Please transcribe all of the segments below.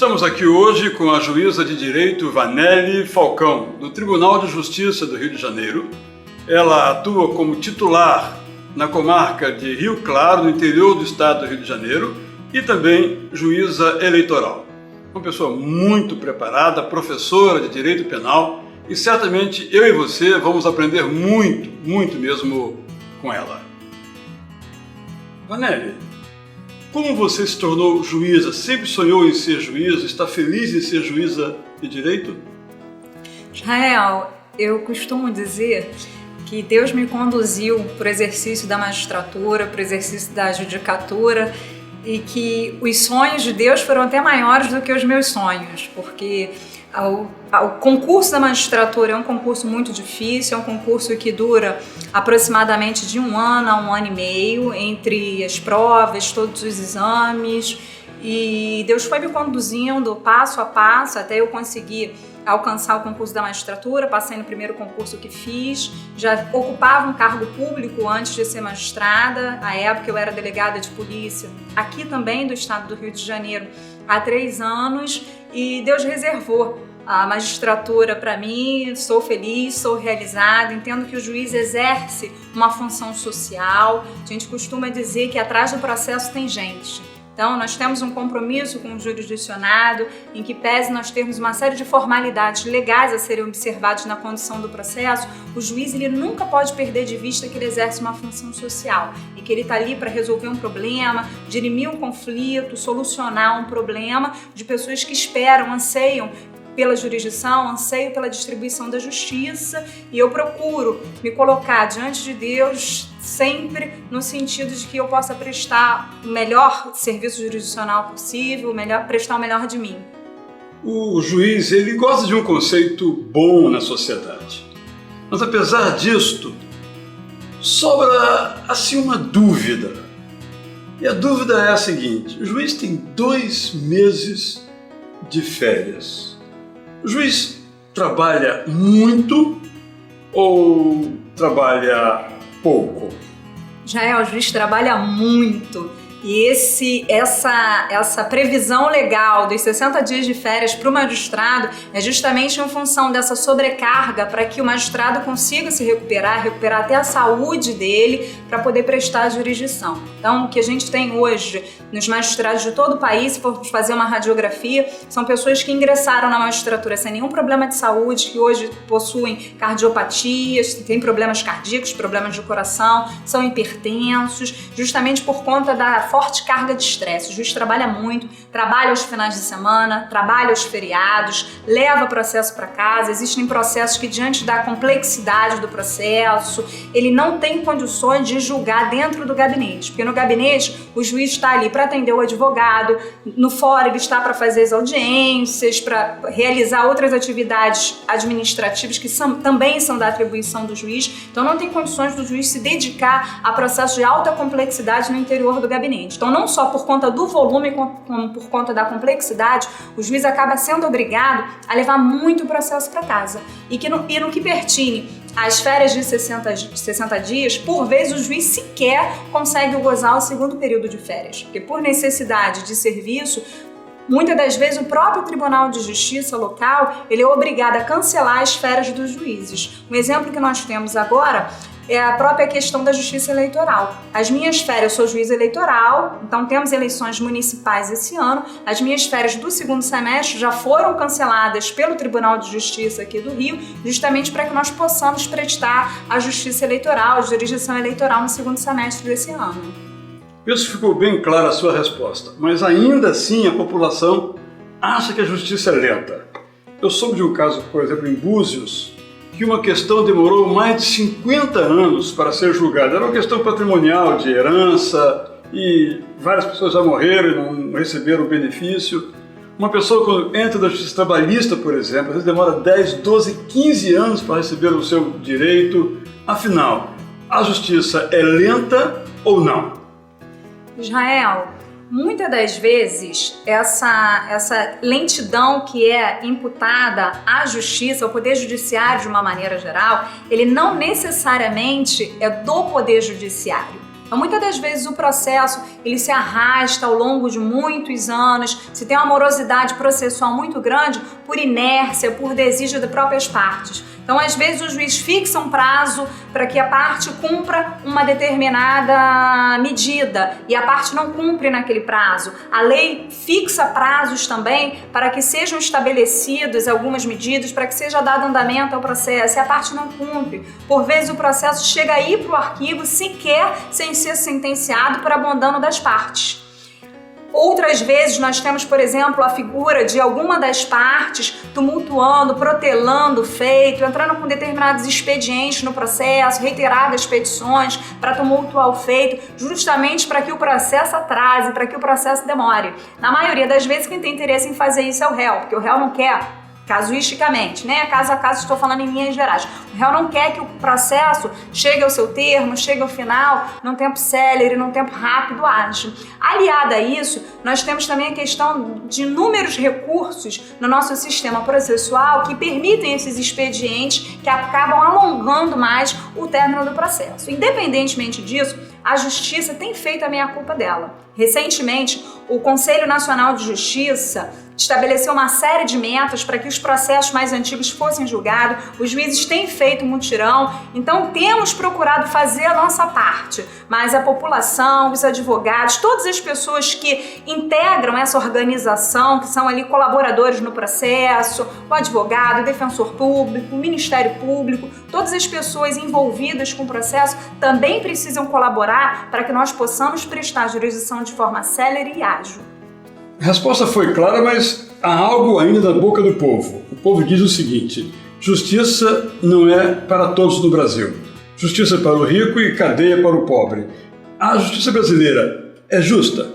Estamos aqui hoje com a juíza de direito Vanelly Falcão, do Tribunal de Justiça do Rio de Janeiro. Ela atua como titular na comarca de Rio Claro, no interior do estado do Rio de Janeiro, e também juíza eleitoral. Uma pessoa muito preparada, professora de direito penal, e certamente eu e você vamos aprender muito mesmo com ela. Vanelly, como você se tornou juíza? Sempre sonhou em ser juíza? Está feliz em ser juíza de direito? Israel, eu costumo dizer que Deus me conduziu para o exercício da magistratura, para o exercício da judicatura, e que os sonhos de Deus foram até maiores do que os meus sonhos, porque o concurso da magistratura é um concurso muito difícil, é um concurso que dura aproximadamente de 1 ano a 1 ano e meio, entre as provas, todos os exames, e Deus foi me conduzindo passo a passo até eu conseguir alcançar o concurso da magistratura. Passei no primeiro concurso que fiz, já ocupava um cargo público antes de ser magistrada. À época eu era delegada de polícia aqui também do estado do Rio de Janeiro há 3 anos, e Deus reservou a magistratura para mim. Sou feliz, sou realizada, entendo que o juiz exerce uma função social. A gente costuma dizer que atrás do processo tem gente. Então, nós temos um compromisso com o jurisdicionado, em que pese nós termos uma série de formalidades legais a serem observadas na condução do processo, o juiz ele nunca pode perder de vista que ele exerce uma função social e que ele está ali para resolver um problema, dirimir um conflito, solucionar um problema de pessoas que esperam, anseiam pela jurisdição, anseio pela distribuição da justiça, e eu procuro me colocar diante de Deus sempre no sentido de que eu possa prestar o melhor serviço jurisdicional possível, prestar o melhor de mim. O juiz, ele gosta de um conceito bom na sociedade, mas apesar disto, sobra assim uma dúvida. E a dúvida é a seguinte: o juiz tem 2 meses de férias. O juiz trabalha muito ou trabalha pouco? O juiz trabalha muito. E essa previsão legal dos 60 dias de férias para o magistrado é justamente em função dessa sobrecarga, para que o magistrado consiga se recuperar até a saúde dele para poder prestar a jurisdição. Então, o que a gente tem hoje nos magistrados de todo o país, se for fazer uma radiografia, são pessoas que ingressaram na magistratura sem nenhum problema de saúde, que hoje possuem cardiopatias, têm problemas cardíacos, problemas de coração, são hipertensos, justamente por conta da forte carga de estresse. O juiz trabalha muito, trabalha aos finais de semana, trabalha aos feriados, leva processo para casa. Existem processos que, diante da complexidade do processo, ele não tem condições de julgar dentro do gabinete, porque no gabinete o juiz está ali para atender o advogado, no fórum ele está para fazer as audiências, para realizar outras atividades administrativas que também são da atribuição do juiz. Então não tem condições do juiz se dedicar a processos de alta complexidade no interior do gabinete. Então, não só por conta do volume, como por conta da complexidade, o juiz acaba sendo obrigado a levar muito processo para casa. E no que pertine às férias de 60 dias, por vezes o juiz sequer consegue gozar o segundo período de férias, porque por necessidade de serviço, muitas das vezes o próprio Tribunal de Justiça local ele é obrigado a cancelar as férias dos juízes. Um exemplo que nós temos agora é a própria questão da justiça eleitoral. As minhas férias, eu sou juiz eleitoral, então temos eleições municipais esse ano. As minhas férias do segundo semestre já foram canceladas pelo Tribunal de Justiça aqui do Rio, justamente para que nós possamos prestar a justiça eleitoral, a jurisdição eleitoral no segundo semestre desse ano. Penso que ficou bem clara a sua resposta, mas ainda assim a população acha que a justiça é lenta. Eu soube de um caso, por exemplo, em Búzios, que uma questão demorou mais de 50 anos para ser julgada. Era uma questão patrimonial, de herança, e várias pessoas já morreram e não receberam o benefício. Uma pessoa, quando entra na justiça trabalhista, por exemplo, às vezes demora 10, 12, 15 anos para receber o seu direito. Afinal, a justiça é lenta ou não? Israel, muitas das vezes, essa lentidão que é imputada à justiça, ao poder judiciário de uma maneira geral, ele não necessariamente é do poder judiciário. Então, muitas das vezes o processo ele se arrasta ao longo de muitos anos, se tem uma morosidade processual muito grande por inércia, por desígnio das próprias partes. Então, às vezes, o juiz fixa um prazo para que a parte cumpra uma determinada medida e a parte não cumpre naquele prazo. A lei fixa prazos também para que sejam estabelecidas algumas medidas, para que seja dado andamento ao processo e a parte não cumpre. Por vezes, o processo chega aí para o arquivo sequer sem ser sentenciado por abandono das partes. Outras vezes nós temos, por exemplo, a figura de alguma das partes tumultuando, protelando o feito, entrando com determinados expedientes no processo, reiteradas petições para tumultuar o feito, justamente para que o processo atrase, para que o processo demore. Na maioria das vezes quem tem interesse em fazer isso é o réu, porque o réu não quer, casuisticamente, né? Caso a caso, estou falando em linhas gerais. O réu não quer que o processo chegue ao seu termo, chegue ao final, num tempo célere, num tempo rápido, ágil. Aliada a isso, nós temos também a questão de inúmeros recursos no nosso sistema processual que permitem esses expedientes que acabam alongando mais o término do processo. Independentemente disso, a Justiça tem feito a meia-culpa dela. Recentemente, o Conselho Nacional de Justiça estabeleceu uma série de metas para que os processos mais antigos fossem julgados. Os juízes têm feito mutirão, então temos procurado fazer a nossa parte. Mas a população, os advogados, todas as pessoas que integram essa organização, que são ali colaboradores no processo, o advogado, o defensor público, o Ministério Público, todas as pessoas envolvidas com o processo também precisam colaborar para que nós possamos prestar jurisdição de forma célere e ágil. A resposta foi clara, mas há algo ainda na boca do povo. O povo diz o seguinte: justiça não é para todos no Brasil. Justiça para o rico e cadeia para o pobre. A justiça brasileira é justa?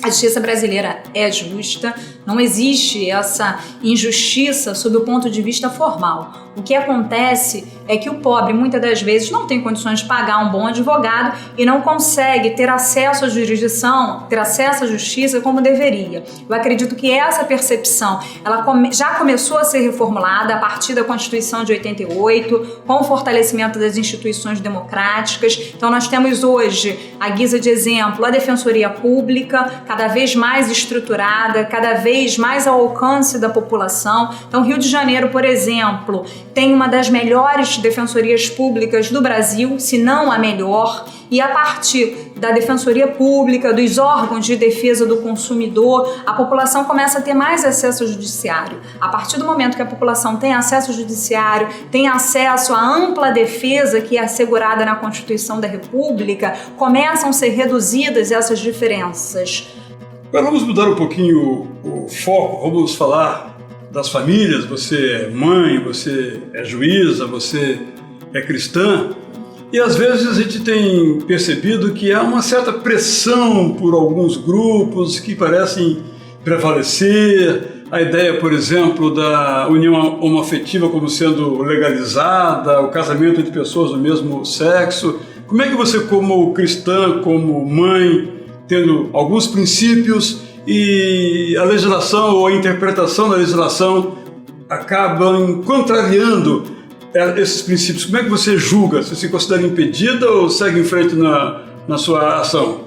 A justiça brasileira é justa, não existe essa injustiça sob o ponto de vista formal. O que acontece é que o pobre, muitas das vezes, não tem condições de pagar um bom advogado e não consegue ter acesso à jurisdição, ter acesso à justiça como deveria. Eu acredito que essa percepção ela já começou a ser reformulada a partir da Constituição de 88, com o fortalecimento das instituições democráticas. Então nós temos hoje, à guisa de exemplo, a Defensoria Pública, cada vez mais estruturada, cada vez mais ao alcance da população. Então, Rio de Janeiro, por exemplo, tem uma das melhores defensorias públicas do Brasil, se não a melhor, e a partir da Defensoria Pública, dos órgãos de defesa do consumidor, a população começa a ter mais acesso ao judiciário. A partir do momento que a população tem acesso ao judiciário, tem acesso à ampla defesa que é assegurada na Constituição da República, começam a ser reduzidas essas diferenças. Agora vamos mudar um pouquinho o foco, vamos falar das famílias. Você é mãe, você é juíza, você é cristã. E às vezes a gente tem percebido que há uma certa pressão por alguns grupos que parecem prevalecer. A ideia, por exemplo, da união homoafetiva como sendo legalizada, o casamento entre pessoas do mesmo sexo. Como é que você, como cristã, como mãe, tendo alguns princípios e a legislação ou a interpretação da legislação acabam contrariando esses princípios, como é que você julga? Você se considera impedida ou segue em frente na sua ação?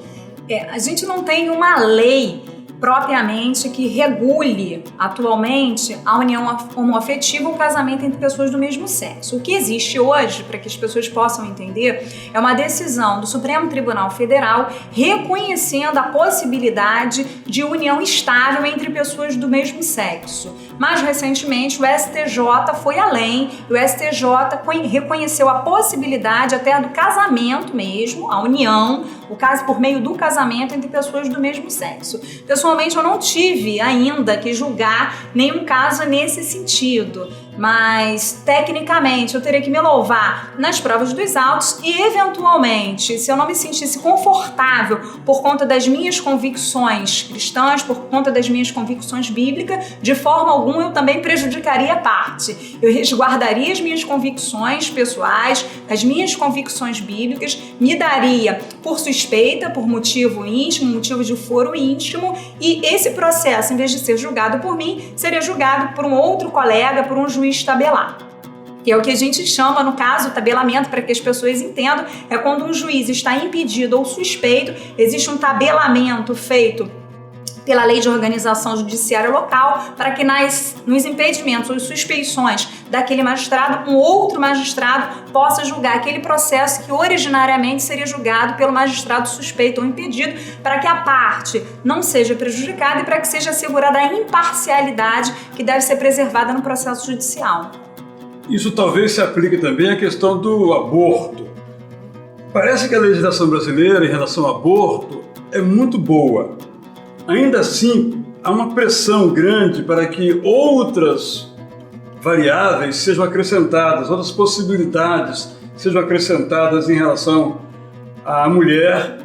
A gente não tem uma lei propriamente que regule atualmente a união homoafetiva ou o casamento entre pessoas do mesmo sexo. O que existe hoje, para que as pessoas possam entender, é uma decisão do Supremo Tribunal Federal reconhecendo a possibilidade de união estável entre pessoas do mesmo sexo. Mais recentemente, o STJ foi além, o STJ reconheceu a possibilidade até do casamento mesmo, a união, o caso por meio do casamento entre pessoas do mesmo sexo. Pessoalmente, eu não tive ainda que julgar nenhum caso nesse sentido, mas tecnicamente eu teria que me louvar nas provas dos autos e, eventualmente, se eu não me sentisse confortável por conta das minhas convicções cristãs, por conta das minhas convicções bíblicas, de forma alguma eu também prejudicaria a parte. Eu resguardaria as minhas convicções pessoais, as minhas convicções bíblicas, me daria por suspeita, por motivo íntimo, motivo de foro íntimo, e esse processo, em vez de ser julgado por mim, seria julgado por um outro colega, por um juiz tabelar. que é o que a gente chama, no caso, tabelamento, para que as pessoas entendam, é quando um juiz está impedido ou suspeito, existe um tabelamento feito pela Lei de Organização Judiciária Local, para que nos impedimentos ou suspeições daquele magistrado, um outro magistrado possa julgar aquele processo que originariamente seria julgado pelo magistrado suspeito ou impedido, para que a parte não seja prejudicada e para que seja assegurada a imparcialidade que deve ser preservada no processo judicial. Isso talvez se aplique também à questão do aborto. Parece que a legislação brasileira em relação ao aborto é muito boa. Ainda assim, há uma pressão grande para que outras variáveis sejam acrescentadas, outras possibilidades sejam acrescentadas em relação à mulher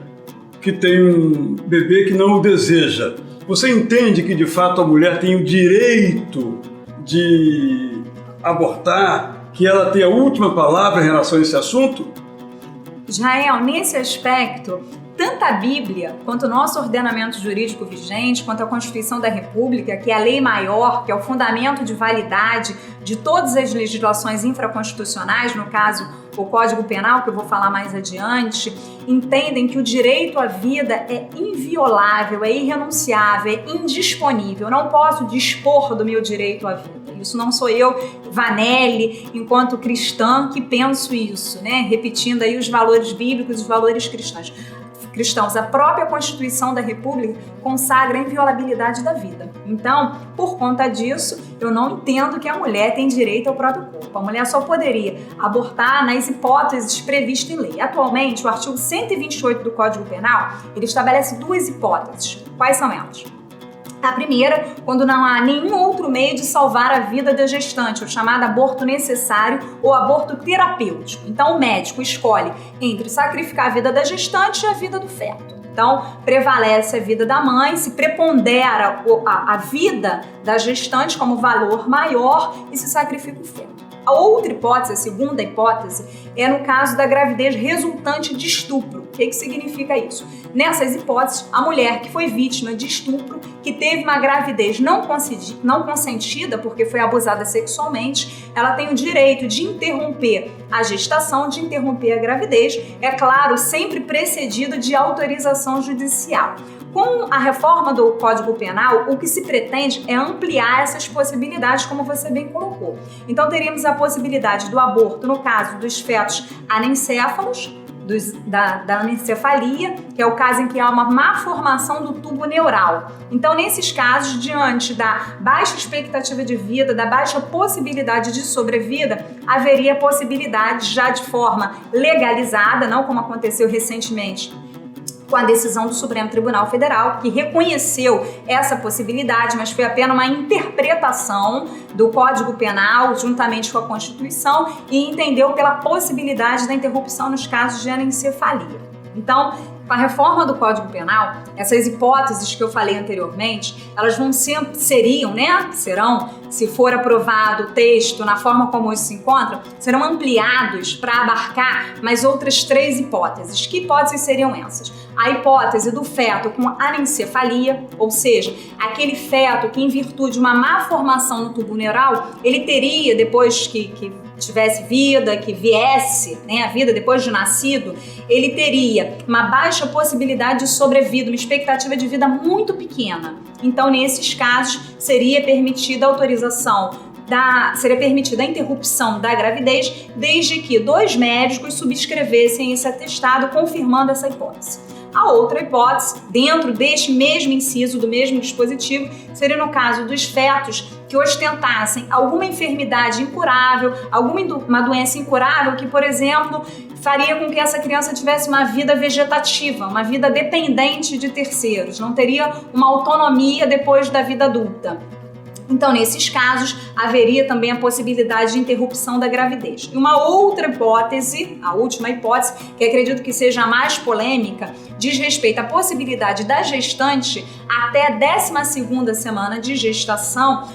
que tem um bebê que não o deseja. Você entende que, de fato, a mulher tem o direito de abortar, que ela tem a última palavra em relação a esse assunto? Israel, nesse aspecto, tanto a Bíblia, quanto o nosso ordenamento jurídico vigente, quanto a Constituição da República, que é a lei maior, que é o fundamento de validade de todas as legislações infraconstitucionais, no caso, o Código Penal, que eu vou falar mais adiante, entendem que o direito à vida é inviolável, é irrenunciável, é indisponível. Eu não posso dispor do meu direito à vida. Isso não sou eu, Vanelli, enquanto cristã, que penso isso, né? Repetindo aí os valores bíblicos, os valores cristãos. A própria Constituição da República consagra a inviolabilidade da vida. Então, por conta disso, eu não entendo que a mulher tem direito ao próprio corpo. A mulher só poderia abortar nas hipóteses previstas em lei. Atualmente, o artigo 128 do Código Penal, ele estabelece duas hipóteses. Quais são elas? A primeira, quando não há nenhum outro meio de salvar a vida da gestante, o chamado aborto necessário ou aborto terapêutico. Então, o médico escolhe entre sacrificar a vida da gestante e a vida do feto. Então, prevalece a vida da mãe, se prepondera a vida da gestante como valor maior e se sacrifica o feto. A outra hipótese, a segunda hipótese, é no caso da gravidez resultante de estupro. O que significa isso? Nessas hipóteses, a mulher que foi vítima de estupro, que teve uma gravidez não consentida, porque foi abusada sexualmente, ela tem o direito de interromper a gestação, de interromper a gravidez, é claro, sempre precedido de autorização judicial. Com a reforma do Código Penal, o que se pretende é ampliar essas possibilidades, como você bem colocou. Então, teríamos a possibilidade do aborto, no caso dos fetos anencéfalos, da anencefalia, que é o caso em que há uma má formação do tubo neural. Então, nesses casos, diante da baixa expectativa de vida, da baixa possibilidade de sobrevida, haveria possibilidade já de forma legalizada, não como aconteceu recentemente, com a decisão do Supremo Tribunal Federal, que reconheceu essa possibilidade, mas foi apenas uma interpretação do Código Penal, juntamente com a Constituição, e entendeu pela possibilidade da interrupção nos casos de anencefalia. Então, com a reforma do Código Penal, essas hipóteses que eu falei anteriormente, elas serão, se for aprovado o texto na forma como isso se encontra, serão ampliados para abarcar mais outras 3 hipóteses. Que hipóteses seriam essas? A hipótese do feto com anencefalia, ou seja, aquele feto que, em virtude de uma má formação no tubo neural, ele teria, depois que tivesse vida, que viesse, a vida depois de nascido, ele teria uma baixa possibilidade de sobrevida, uma expectativa de vida muito pequena. Então, nesses casos, seria permitida a autorização seria permitida a interrupção da gravidez, desde que 2 médicos subscrevessem esse atestado confirmando essa hipótese. A outra hipótese, dentro deste mesmo inciso, do mesmo dispositivo, seria no caso dos fetos que ostentassem alguma enfermidade incurável, uma doença incurável que, por exemplo, faria com que essa criança tivesse uma vida vegetativa, uma vida dependente de terceiros, não teria uma autonomia depois da vida adulta. Então, nesses casos, haveria também a possibilidade de interrupção da gravidez. E uma outra hipótese, a última hipótese, que acredito que seja a mais polêmica, diz respeito à possibilidade da gestante, até a 12ª semana de gestação,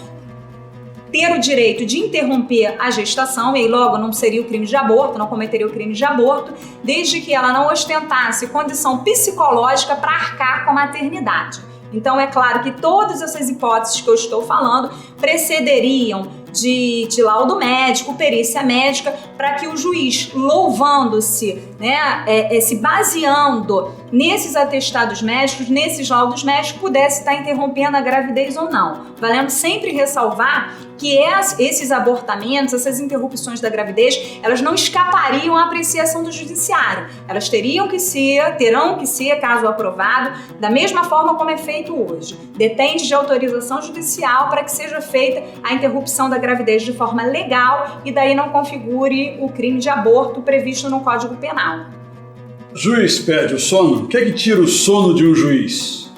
ter o direito de interromper a gestação, e aí logo não seria o crime de aborto, não cometeria o crime de aborto, desde que ela não ostentasse condição psicológica para arcar com a maternidade. Então, é claro que todas essas hipóteses que eu estou falando precederiam de laudo médico, perícia médica, para que o juiz, louvando-se, né, se baseando nesses atestados médicos, nesses laudos médicos, pudesse estar interrompendo a gravidez ou não. Valendo sempre ressalvar que esses abortamentos, essas interrupções da gravidez, elas não escapariam à apreciação do judiciário. Elas terão que ser, caso aprovado, da mesma forma como é feito hoje. Depende de autorização judicial para que seja feita a interrupção da gravidez de forma legal e daí não configure o crime de aborto previsto no Código Penal. Juiz perde o sono? O que é que tira o sono de um juiz?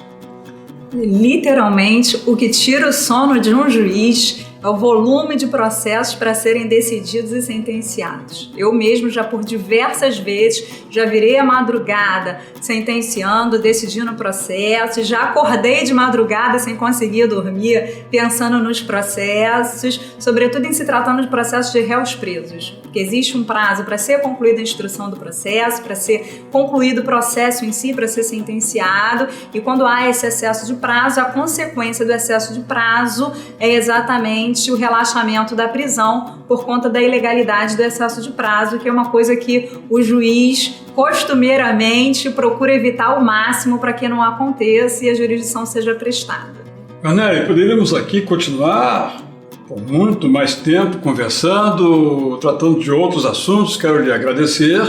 Literalmente, o que tira o sono de um juiz é o volume de processos para serem decididos e sentenciados. Eu mesmo já por diversas vezes já virei a madrugada sentenciando, decidindo processos, já acordei de madrugada sem conseguir dormir pensando nos processos, sobretudo em se tratando de processos de réus presos, porque existe um prazo para ser concluída a instrução do processo, para ser concluído o processo em si, para ser sentenciado, e quando há esse excesso de prazo, a consequência do excesso de prazo é exatamente o relaxamento da prisão por conta da ilegalidade do excesso de prazo, que é uma coisa que o juiz costumeiramente procura evitar ao máximo para que não aconteça e a jurisdição seja prestada. Cornélia, poderíamos aqui continuar por muito mais tempo conversando, tratando de outros assuntos. Quero lhe agradecer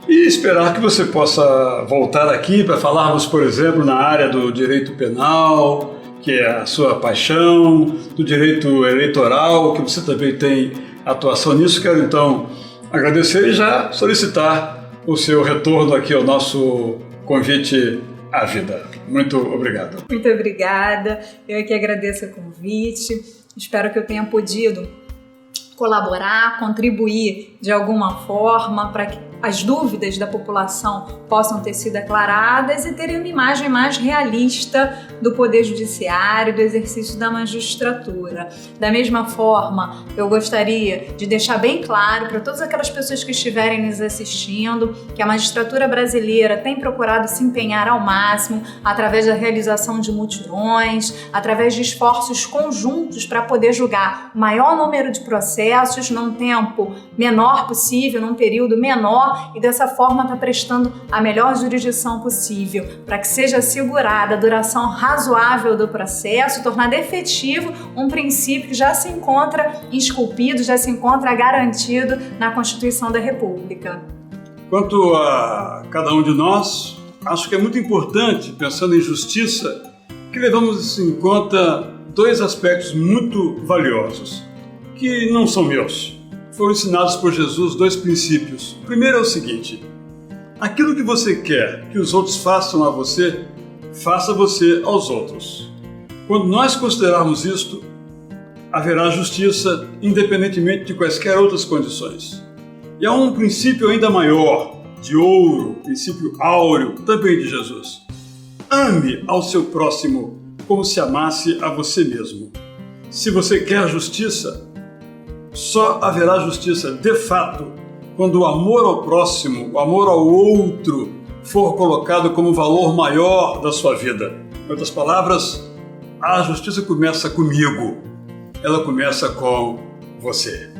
e esperar que você possa voltar aqui para falarmos, por exemplo, na área do direito penal, que é a sua paixão, do direito eleitoral, que você também tem atuação nisso. Quero então agradecer e já solicitar o seu retorno aqui ao nosso convite à vida. Muito obrigado. Muito obrigada, eu é que agradeço o convite, espero que eu tenha podido colaborar, contribuir de alguma forma para que as dúvidas da população possam ter sido aclaradas e terem uma imagem mais realista do Poder Judiciário, do exercício da magistratura. Da mesma forma, eu gostaria de deixar bem claro para todas aquelas pessoas que estiverem nos assistindo que a magistratura brasileira tem procurado se empenhar ao máximo através da realização de mutirões, através de esforços conjuntos para poder julgar o maior número de processos num tempo menor possível, num período menor, e dessa forma está prestando a melhor jurisdição possível para que seja assegurada a duração razoável do processo, tornando efetivo um princípio que já se encontra esculpido, já se encontra garantido na Constituição da República. Quanto a cada um de nós, acho que é muito importante, pensando em justiça, que levamos em conta dois aspectos muito valiosos, que não são meus. Foram ensinados por Jesus dois princípios. O primeiro é o seguinte: aquilo que você quer que os outros façam a você, faça você aos outros. Quando nós considerarmos isto, haverá justiça independentemente de quaisquer outras condições. E há um princípio ainda maior, de ouro, princípio áureo, também de Jesus. Ame ao seu próximo como se amasse a você mesmo. Se você quer justiça, só haverá justiça de fato quando o amor ao próximo, o amor ao outro, for colocado como valor maior da sua vida. Em outras palavras, a justiça começa comigo, ela começa com você.